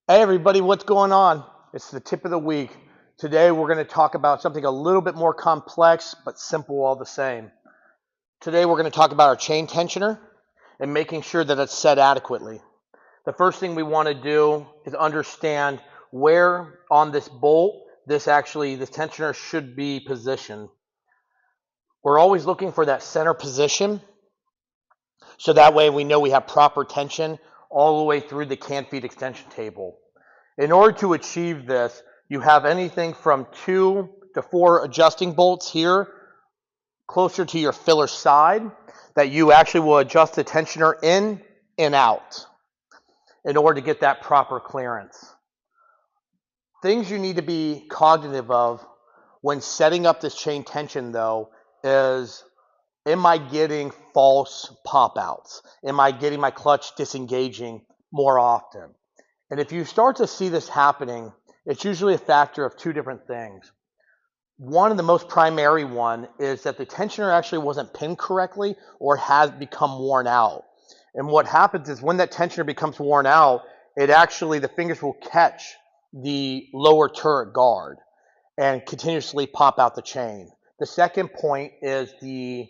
Hey everybody, what's going on? It's the tip of the week. Today we're going to talk about something a little bit more complex but simple all the same. Today we're going to talk about our chain tensioner and making sure that it's set adequately. The first thing we want to do is understand where on this bolt this tensioner should be positioned. We're always looking for that center position so that way we know we have proper tension all the way through the can feed extension table. In order to achieve this, you have anything from 2 to 4 adjusting bolts here closer to your filler side that you actually will adjust the tensioner in and out in order to get that proper clearance. Things you need to be cognitive of when setting up this chain tension though is, am I getting false pop outs? Am I getting my clutch disengaging more often? And if you start to see this happening, it's usually a factor of 2 different things. One of the most primary one is that the tensioner actually wasn't pinned correctly or has become worn out. And what happens is when that tensioner becomes worn out, the fingers will catch the lower turret guard and continuously pop out the chain. The second point is the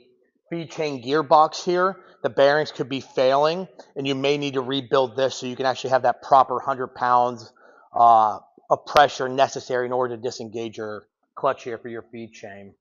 feed chain gearbox here. The bearings could be failing, and you may need to rebuild this so you can actually have that proper 100 pounds of pressure necessary in order to disengage your clutch here for your feed chain.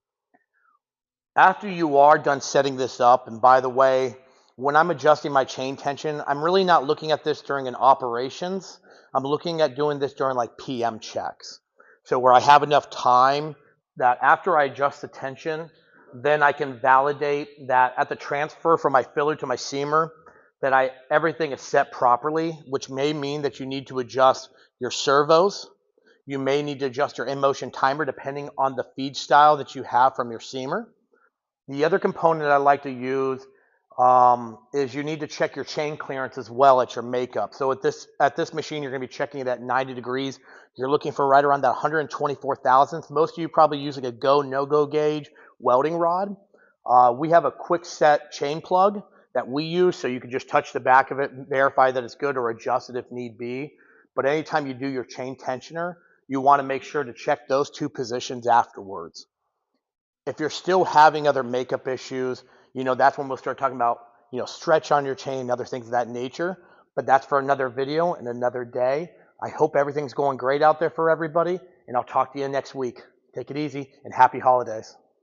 After you are done setting this up, and by the way, when I'm adjusting my chain tension, I'm really not looking at this during an operations. I'm looking at doing this during like PM checks. So where I have enough time that after I adjust the tension, then I can validate that at the transfer from my filler to my seamer, that everything is set properly, which may mean that you need to adjust your servos. You may need to adjust your in-motion timer depending on the feed style that you have from your seamer. The other component I like to use is you need to check your chain clearance as well at your makeup. So at this machine, you're going to be checking it at 90 degrees. You're looking for right around that 124 thousandths. Most of you probably use like a go, no-go gauge welding rod. We have a quick set chain plug that we use, so you can just touch the back of it and verify that it's good or adjust it if need be. But anytime you do your chain tensioner, you want to make sure to check those 2 positions afterwards. If you're still having other makeup issues, that's when we'll start talking about, stretch on your chain and other things of that nature. But that's for another video and another day. I hope everything's going great out there for everybody, and I'll talk to you next week. Take it easy and happy holidays.